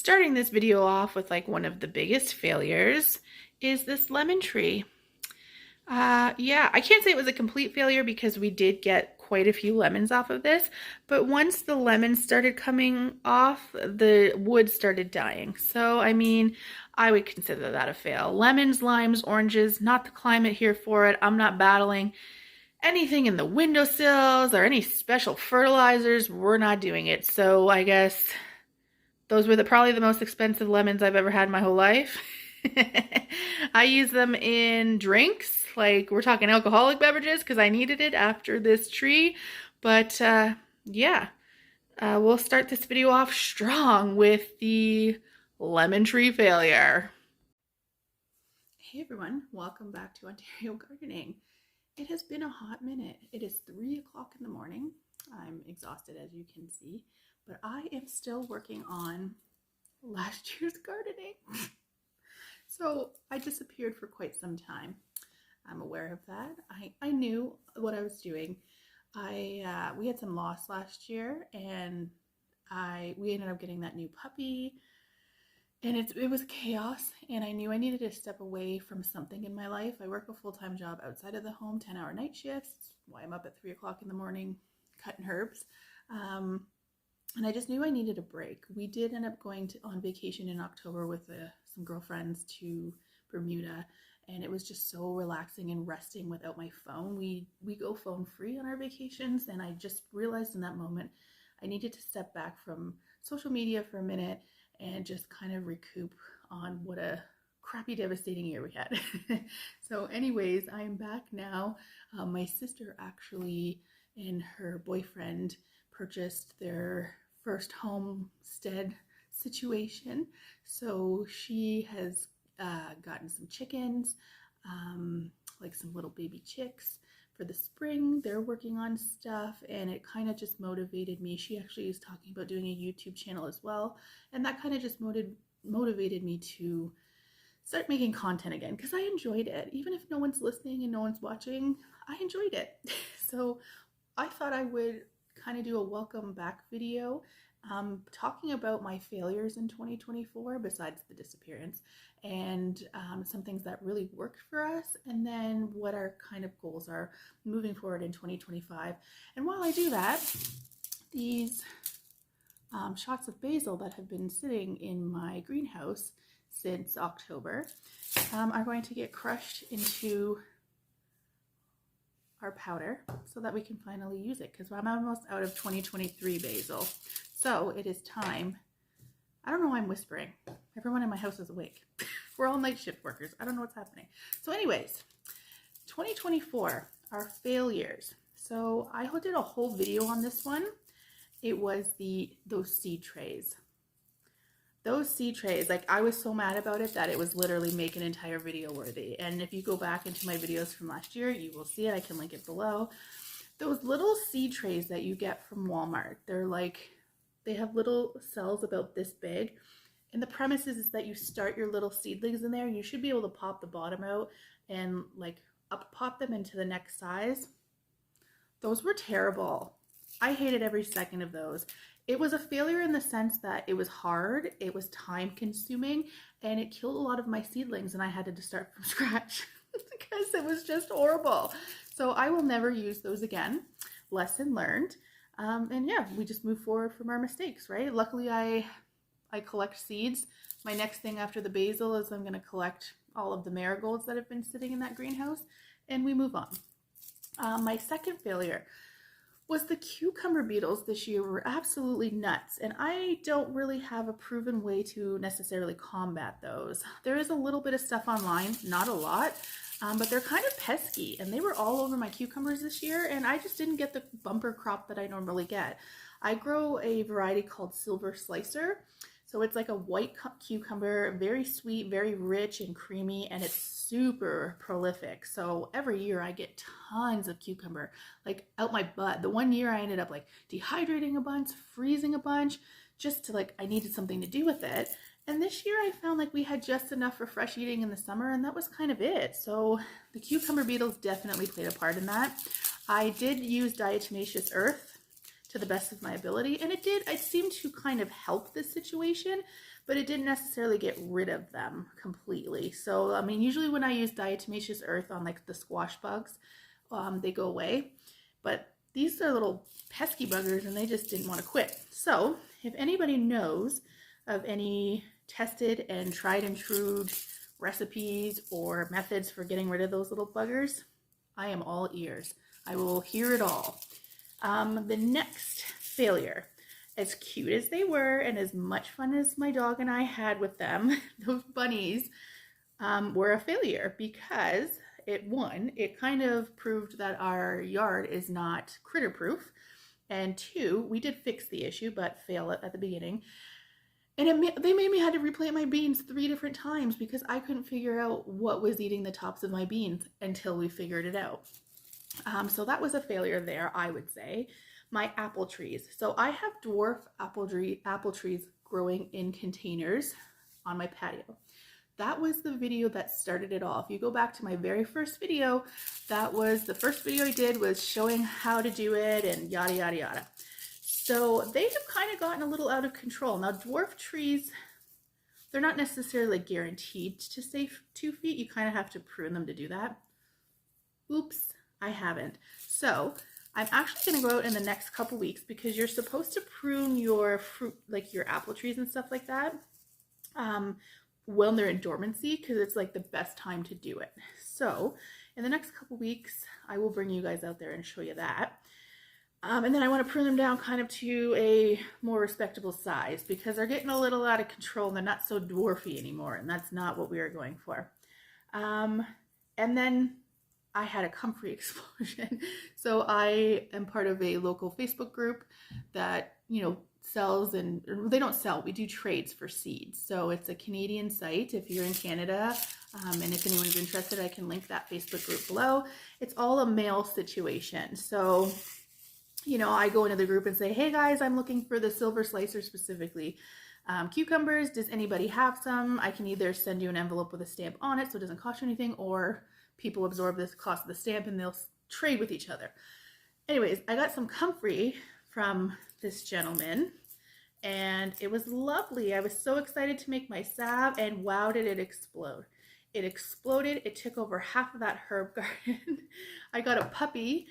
starting this video off with like one of the biggest failures is this lemon tree. Yeah, I can't say it was a complete failure because we did get quite a few lemons off of this, but once the lemons started coming off, the wood started dying. So, I mean, I would consider that a fail. Lemons, limes, oranges, not the climate here for it. I'm not battling anything in the windowsills or any special fertilizers. We're not doing it. So, I guess those were probably the most expensive lemons I've ever had in my whole life. I use them in drinks, like we're talking alcoholic beverages, because I needed it after this tree. But yeah, we'll start this video off strong with the lemon tree failure. Hey everyone, welcome back to Ontario Gardening. It has been a hot minute. It is 3 o'clock in the morning. I'm exhausted, as you can see, but I am still working on last year's gardening. So I disappeared for quite some time. I'm aware of that. I knew what I was doing. We had some loss last year, and we ended up getting that new puppy, and it was chaos. And I knew I needed to step away from something in my life. I work a full-time job outside of the home, 10-hour night shifts. That's why I'm up at 3 o'clock in the morning cutting herbs. And I just knew I needed a break. We did end up going on vacation in October with some girlfriends to Bermuda, and it was just so relaxing and resting without my phone. We go phone free on our vacations, and I just realized in that moment I needed to step back from social media for a minute and just kind of recoup on what a crappy, devastating year we had. So anyways, I am back now. My sister actually and her boyfriend purchased their first homestead situation. So she has gotten some chickens, like some little baby chicks for the spring. They're working on stuff, and it kind of just motivated me. She actually is talking about doing a YouTube channel as well, and that kind of just motivated me to start making content again, because I enjoyed it. Even if no one's listening and no one's watching, I enjoyed it. So I thought I would kind of do a welcome back video, talking about my failures in 2024 besides the disappearance, and some things that really worked for us, and then what our kind of goals are moving forward in 2025. And while I do that, these shots of basil that have been sitting in my greenhouse since October are going to get crushed into our powder so that we can finally use it, because I'm almost out of 2023 basil. So it is time. I don't know why I'm whispering. Everyone in my house is awake. We're all night shift workers. I don't know what's happening. So anyways, 2024, our failures. So I did a whole video on this one. It was those seed trays. Those seed trays, like, I was so mad about it that it was literally make an entire video worthy. And if you go back into my videos from last year, you will see it. I can link it below. Those little seed trays that you get from Walmart, they have little cells about this big. And the premise is that you start your little seedlings in there. You should be able to pop the bottom out and like up pop them into the next size. Those were terrible. I hated every second of those. It was a failure in the sense that it was hard, it was time consuming, and it killed a lot of my seedlings, and I had to start from scratch because it was just horrible. So I will never use those again. Lesson learned. And yeah, we just move forward from our mistakes, right? Luckily, I collect seeds. My next thing after the basil is I'm going to collect all of the marigolds that have been sitting in that greenhouse, and we move on. My second failure was the cucumber beetles this year were absolutely nuts, and I don't really have a proven way to necessarily combat those. There is a little bit of stuff online, not a lot, but they're kind of pesky, and they were all over my cucumbers this year, and I just didn't get the bumper crop that I normally get. I grow a variety called Silver Slicer. So it's like a white cucumber, very sweet, very rich and creamy, and it's super prolific. So every year I get tons of cucumber, like out my butt. The one year I ended up like dehydrating a bunch, freezing a bunch, just to I needed something to do with it. And this year I found like we had just enough for fresh eating in the summer, and that was kind of it. So the cucumber beetles definitely played a part in that. I did use diatomaceous earth to the best of my ability. And it seemed to kind of help this situation, but it didn't necessarily get rid of them completely. So, I mean, usually when I use diatomaceous earth on like the squash bugs, they go away. But these are little pesky buggers and they just didn't want to quit. So if anybody knows of any tested and tried and true recipes or methods for getting rid of those little buggers, I am all ears. I will hear it all. The next failure, as cute as they were and as much fun as my dog and I had with them, those bunnies were a failure because it kind of proved that our yard is not critter proof. And two, we did fix the issue, but fail it at the beginning. And they made me had to replant my beans 3 different times because I couldn't figure out what was eating the tops of my beans until we figured it out. So that was a failure there, I would say. My apple trees. So I have dwarf apple trees growing in containers on my patio. That was the video that started it all. If you go back to my very first video, that was the first video I did, was showing how to do it and yada, yada, yada. So they have kind of gotten a little out of control. Now, dwarf trees, they're not necessarily guaranteed to stay 2 feet. You kind of have to prune them to do that. Oops, I haven't. So I'm actually going to go out in the next couple weeks because you're supposed to prune your fruit, like your apple trees and stuff like that, when they're in dormancy, because it's like the best time to do it. So in the next couple weeks, I will bring you guys out there and show you that. And then I want to prune them down kind of to a more respectable size because they're getting a little out of control and they're not so dwarfy anymore, and that's not what we are going for. And then I had a comfrey explosion. So I am part of a local Facebook group that, you know, sells, and they don't sell, we do trades for seeds. So it's a Canadian site if you're in Canada, and if anyone's interested, I can link that Facebook group below. It's all a mail situation. So, you know, I go into the group and say, hey guys, I'm looking for the silver slicer specifically. Cucumbers, does anybody have some? I can either send you an envelope with a stamp on it so it doesn't cost you anything, or people absorb the cost of the stamp and they'll trade with each other. Anyways, I got some comfrey from this gentleman and it was lovely. I was so excited to make my salve, and wow, did it explode. It exploded. It took over half of that herb garden. I got a puppy,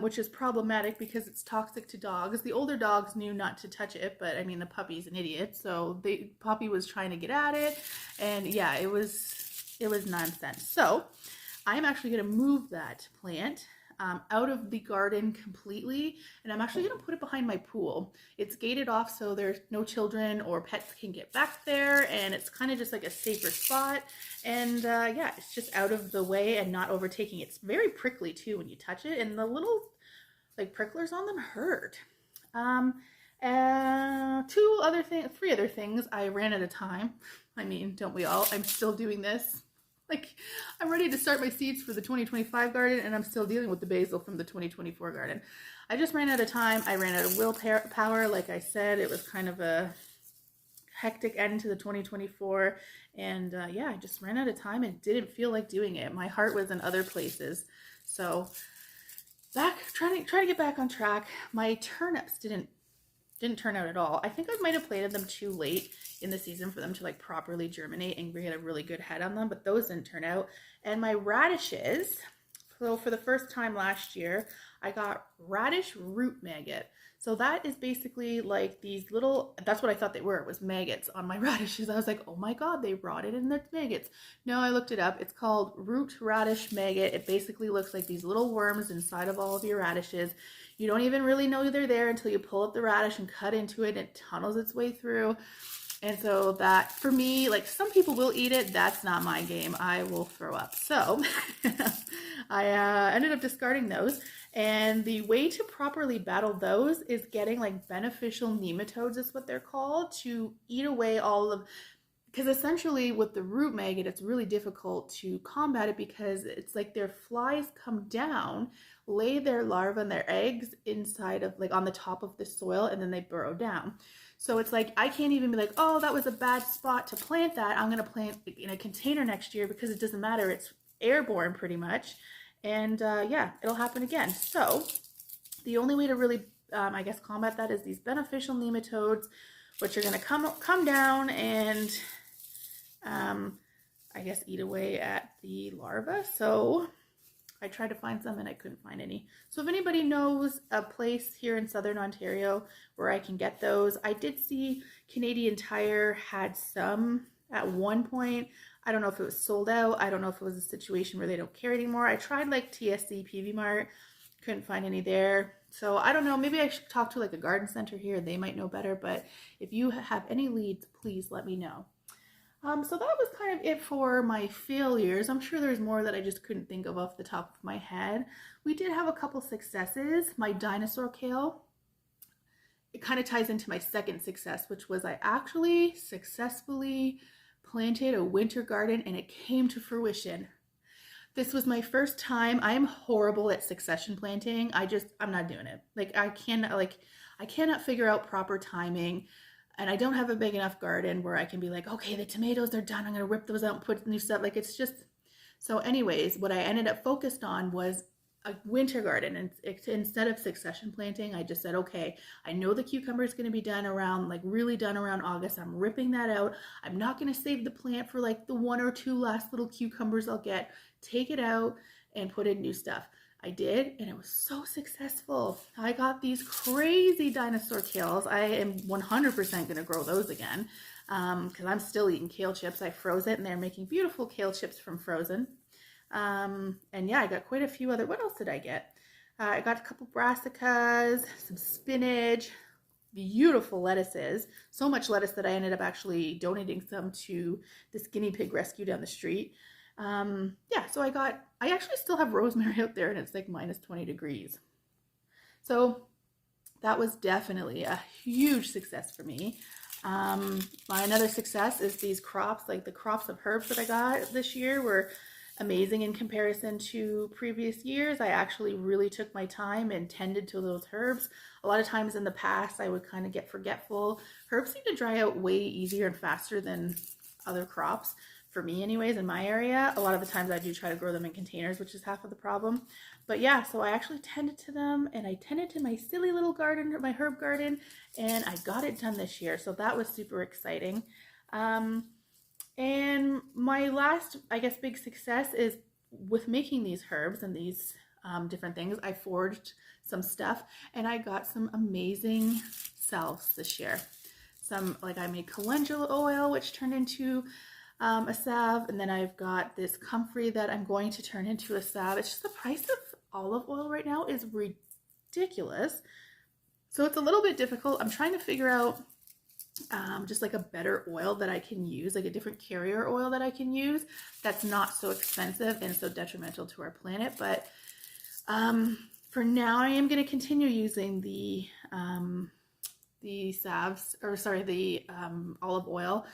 which is problematic because it's toxic to dogs. The older dogs knew not to touch it, but I mean, the puppy's an idiot. So the puppy was trying to get at it, and yeah, it was nonsense. So I'm actually going to move that plant out of the garden completely, and I'm actually going to put it behind my pool. It's gated off so there's no children or pets can get back there, and it's kind of just like a safer spot. And yeah, it's just out of the way and not overtaking. It's very prickly too when you touch it, and the little like pricklers on them hurt. 3 other things. I ran out of time. I mean, don't we all? I'm still doing this. Like, I'm ready to start my seeds for the 2025 garden, and I'm still dealing with the basil from the 2024 garden. I just ran out of time. I ran out of willpower. Like I said, it was kind of a hectic end to the 2024. And yeah, I just ran out of time and didn't feel like doing it. My heart was in other places. So trying to get back on track. My turnips didn't turn out at all. I think I might have planted them too late in the season for them to like properly germinate and get a really good head on them, but those didn't turn out. And my radishes, so for the first time last year, I got radish root maggot. So that is basically like these little, that's what I thought they were, was maggots on my radishes. I was like, oh my God, they rotted and they're maggots. No, I looked it up. It's called root radish maggot. It basically looks like these little worms inside of all of your radishes. You don't even really know they're there until you pull up the radish and cut into it, and it tunnels its way through. And so that, for me, like some people will eat it. That's not my game. I will throw up. So I ended up discarding those. And the way to properly battle those is getting like beneficial nematodes, is what they're called, to eat away all of, because essentially with the root maggot, it's really difficult to combat it because it's like their flies come down, lay their larvae and their eggs inside of like on the top of the soil, and then they burrow down. So it's like, I can't even be like, oh, that was a bad spot to plant that. I'm going to plant in a container next year because it doesn't matter. It's airborne pretty much. And yeah, it'll happen again. So the only way to really I guess, combat that is these beneficial nematodes, which are going to come down and I guess eat away at the larva. So I tried to find some and I couldn't find any. So if anybody knows a place here in Southern Ontario where I can get those, I did see Canadian Tire had some at one point. I don't know if it was sold out. I don't know if it was a situation where they don't carry anymore. I tried like TSC, PV Mart, couldn't find any there. So I don't know, maybe I should talk to like a garden center here. They might know better, but if you have any leads, please let me know. So that was kind of it for my failures. I'm sure there's more that I just couldn't think of off the top of my head. We did have a couple successes. My dinosaur kale, it kind of ties into my second success, which was I actually successfully planted a winter garden and it came to fruition. This was my first time. I am horrible at succession planting. I'm not doing it. I cannot figure out proper timing. And I don't have a big enough garden where I can be like, okay, the tomatoes are done. I'm going to rip those out and put new stuff. It's just, so anyways, what I ended up focused on was a winter garden. And instead of succession planting, I just said, okay, I know the cucumber is going to be done around, really done around August. I'm ripping that out. I'm not going to save the plant for the 1 or 2 last little cucumbers I'll get. Take it out and put in new stuff. I did, and it was so successful. I got these crazy dinosaur kales. I am 100% going to grow those again because I'm still eating kale chips. I froze it, and they're making beautiful kale chips from frozen. And yeah, I got quite a few other. What else did I get? I got a couple brassicas, some spinach, beautiful lettuces. So much lettuce that I ended up actually donating some to this guinea pig rescue down the street. Yeah, so I actually still have rosemary out there and it's minus 20 degrees. So that was definitely a huge success for me. My another success is these crops, the crops of herbs that I got this year were amazing in comparison to previous years. I actually really took my time and tended to those herbs. A lot of times in the past, I would kind of get forgetful. Herbs seem to dry out way easier and faster than other crops. For me anyways, in my area, a lot of the times I do try to grow them in containers, which is half of the problem. But yeah, so I actually tended to them and I tended to my silly little garden, my herb garden, and I got it done this year. So that was super exciting. And my last, I guess, big success is with making these herbs and these different things. I foraged some stuff and I got some amazing salves this year. I made calendula oil, which turned into a salve, and then I've got this comfrey that I'm going to turn into a salve. It's just the price of olive oil right now is ridiculous. So it's a little bit difficult. I'm trying to figure out just a better oil that I can use, a different carrier oil that I can use that's not so expensive and so detrimental to our planet. But for now, I am going to continue using the salves, or sorry, the olive oil.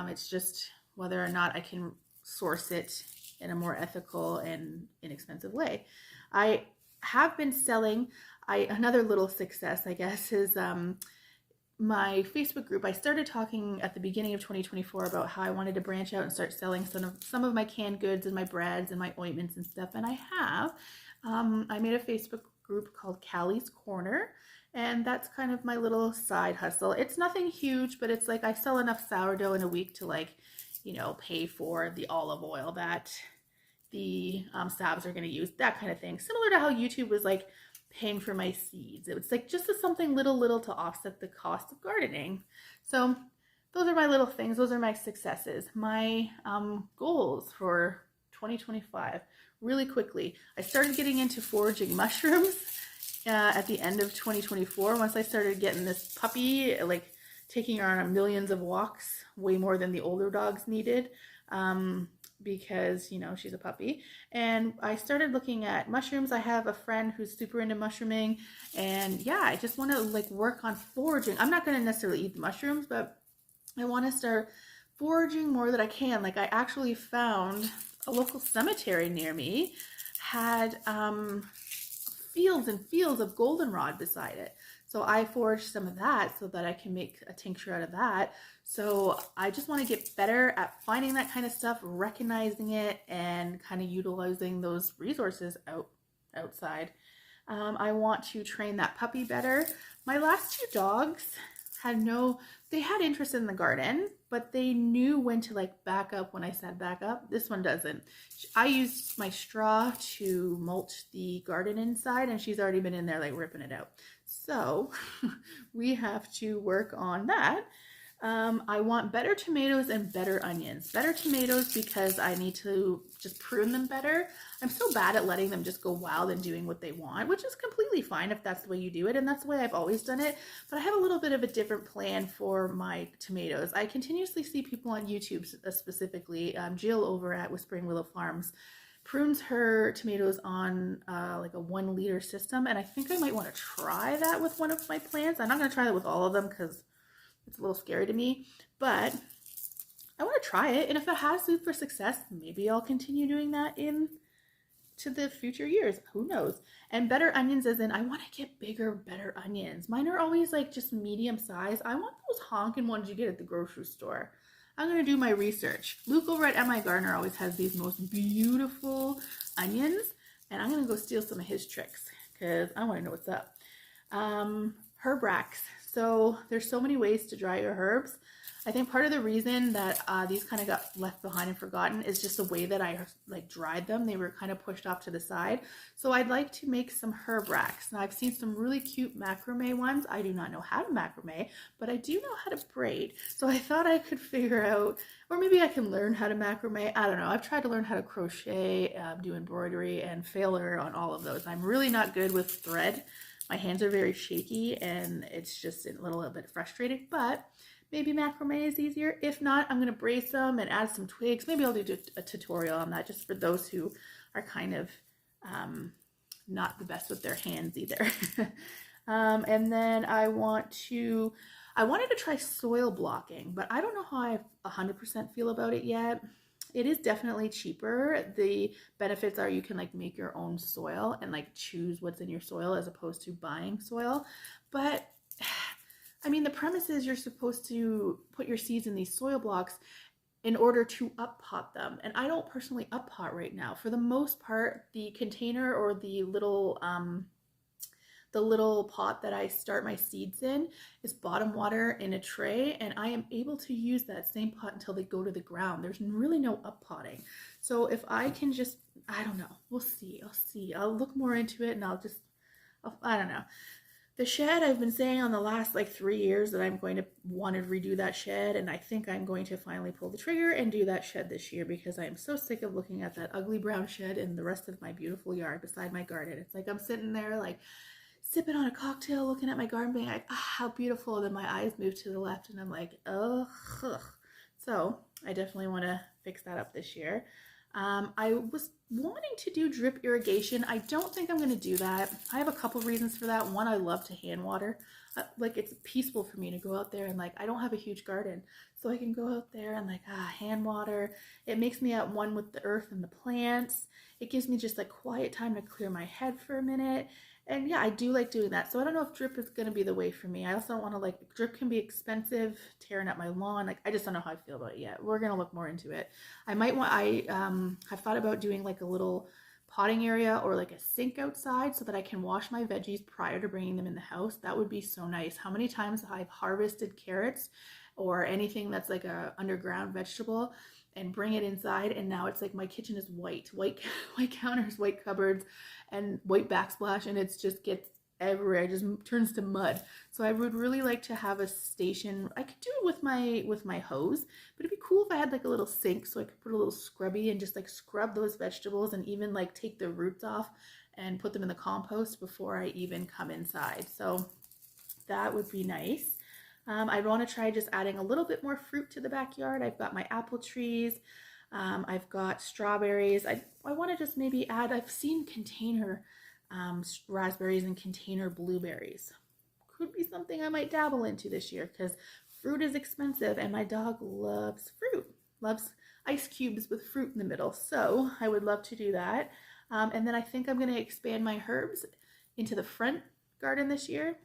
It's just whether or not I can source it in a more ethical and inexpensive way. I have been selling, another little success, I guess, is my Facebook group. I started talking at the beginning of 2024 about how I wanted to branch out and start selling some of my canned goods and my breads and my ointments and stuff, and I have. I made a Facebook group called Callie's Corner, and that's kind of my little side hustle. It's nothing huge, but it's I sell enough sourdough in a week to pay for the olive oil that the salves are going to use, that kind of thing. Similar to how YouTube was paying for my seeds. It was just something little to offset the cost of gardening. So those are my little things. Those are my successes. My goals for 2025, really quickly. I started getting into foraging mushrooms at the end of 2024. Once I started getting this puppy, taking her on millions of walks, way more than the older dogs needed, because, she's a puppy. And I started looking at mushrooms. I have a friend who's super into mushrooming, and yeah, I just want to work on foraging. I'm not going to necessarily eat the mushrooms, but I want to start foraging more that I can. I actually found a local cemetery near me had fields and fields of goldenrod beside it. So I foraged some of that so that I can make a tincture out of that. So I just want to get better at finding that kind of stuff, recognizing it, and kind of utilizing those resources outside. I want to train that puppy better. My last two dogs they had interest in the garden, but they knew when to like back up when I said back up. This one doesn't. I used my straw to mulch the garden inside, and she's already been in there like ripping it out. So we have to work on that. I want better tomatoes and better onions. Better tomatoes because I need to just prune them better. I'm so bad at letting them just go wild and doing what they want, which is completely fine if that's the way you do it, and that's the way I've always done it. But I have a little bit of a different plan for my tomatoes. I continuously see people on YouTube, specifically Jill over at Whispering Willow Farms, prunes her tomatoes on like a 1 liter system, and I think I might want to try that with one of my plants. I'm not going to try that with all of them because it's a little scary to me, but I want to try it, and if it has food for success, maybe I'll continue doing that to the future years. Who knows? And better onions as in I want to get bigger, better onions. Mine are always like just medium size. I want those honking ones you get at the grocery store. I'm going to do my research. Luke over at MI Gardener always has these most beautiful onions, and I'm going to go steal some of his tricks because I want to know what's up. Herb racks. So there's so many ways to dry your herbs. I think part of the reason that these kind of got left behind and forgotten is just the way that I like dried them. They were kind of pushed off to the side. So I'd like to make some herb racks. Now I've seen some really cute macrame ones. I do not know how to macrame, but I do know how to braid. So I thought I could figure out, or maybe I can learn how to macrame. I don't know. I've tried to learn how to crochet, do embroidery, and failure on all of those. I'm really not good with thread. My hands are very shaky and it's just a little bit frustrating, but maybe macrame is easier. If not, I'm going to brace them and add some twigs. Maybe I'll do a tutorial on that just for those who are kind of not the best with their hands either. And then I wanted to try soil blocking, but I don't know how I 100% feel about it yet. It is definitely cheaper. The benefits are you can like make your own soil and like choose what's in your soil as opposed to buying soil. But I mean, the premise is you're supposed to put your seeds in these soil blocks in order to up pot them. And I don't personally up pot right now. For the most part, the container or the little pot that I start my seeds in is bottom water in a tray, and I am able to use that same pot until they go to the ground. There's really no up potting. So if I can just, I don't know, we'll see. I'll look more into it and I don't know. The shed, I've been saying on the last like 3 years that I'm going to want to redo that shed, and I think I'm going to finally pull the trigger and do that shed this year because I am so sick of looking at that ugly brown shed in the rest of my beautiful yard beside my garden. It's like I'm sitting there like sipping on a cocktail, looking at my garden, being like, how beautiful. And then my eyes move to the left and I'm like, ugh. So I definitely want to fix that up this year. I was wanting to do drip irrigation. I don't think I'm going to do that. I have a couple reasons for that. One, I love to hand water. Like it's peaceful for me to go out there and like, I don't have a huge garden, so I can go out there and like hand water. It makes me at one with the earth and the plants. It gives me just like quiet time to clear my head for a minute. And yeah, I do like doing that. So I don't know if drip is going to be the way for me. I also don't want to like, drip can be expensive, tearing up my lawn. Like, I just don't know how I feel about it yet. We're going to look more into it. I've thought about doing like a little potting area or like a sink outside so that I can wash my veggies prior to bringing them in the house. That would be so nice. How many times I've harvested carrots or anything that's like a underground vegetable and bring it inside, and now it's like my kitchen is white counters, white cupboards, and white backsplash, and it's just gets everywhere. It just turns to mud. So I would really like to have a station. I could do it with my hose, but it'd be cool if I had like a little sink so I could put a little scrubby and just like scrub those vegetables and even like take the roots off and put them in the compost before I even come inside. So that would be nice. I want to try just adding a little bit more fruit to the backyard. I've got my apple trees. I've got strawberries. I want to just maybe add, I've seen container raspberries and container blueberries. Could be something I might dabble into this year because fruit is expensive and my dog loves fruit, loves ice cubes with fruit in the middle. So I would love to do that. And then I think I'm going to expand my herbs into the front garden this year.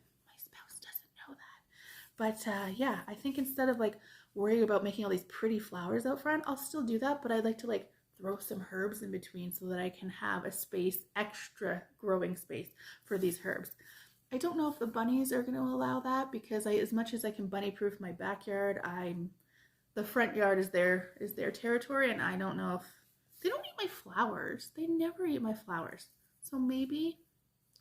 But yeah, I think instead of like worrying about making all these pretty flowers out front, I'll still do that, but I'd like to like throw some herbs in between so that I can have a space, extra growing space for these herbs. I don't know if the bunnies are going to allow that because as much as I can bunny proof my backyard, the front yard is their territory, and I don't know if they don't eat my flowers. They never eat my flowers. So maybe,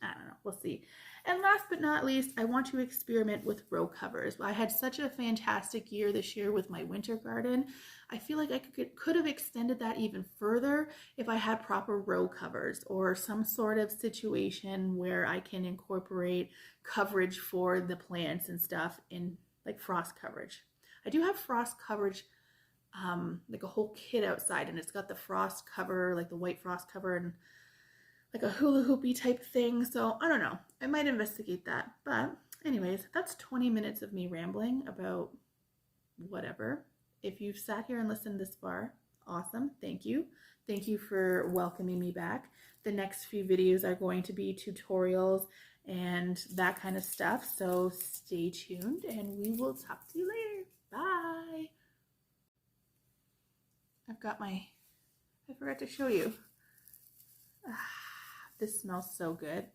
I don't know, we'll see. And last but not least, I want to experiment with row covers. I had such a fantastic year this year with my winter garden. I feel like I could have extended that even further if I had proper row covers or some sort of situation where I can incorporate coverage for the plants and stuff in like frost coverage. I do have frost coverage, like a whole kit outside, and it's got the frost cover, like the white frost cover, and like a hula hoopy type thing. So I don't know. I might investigate that. But anyways, that's 20 minutes of me rambling about whatever. If you've sat here and listened this far, awesome. Thank you. Thank you for welcoming me back. The next few videos are going to be tutorials and that kind of stuff. So stay tuned and we will talk to you later. Bye. I forgot to show you. This smells so good.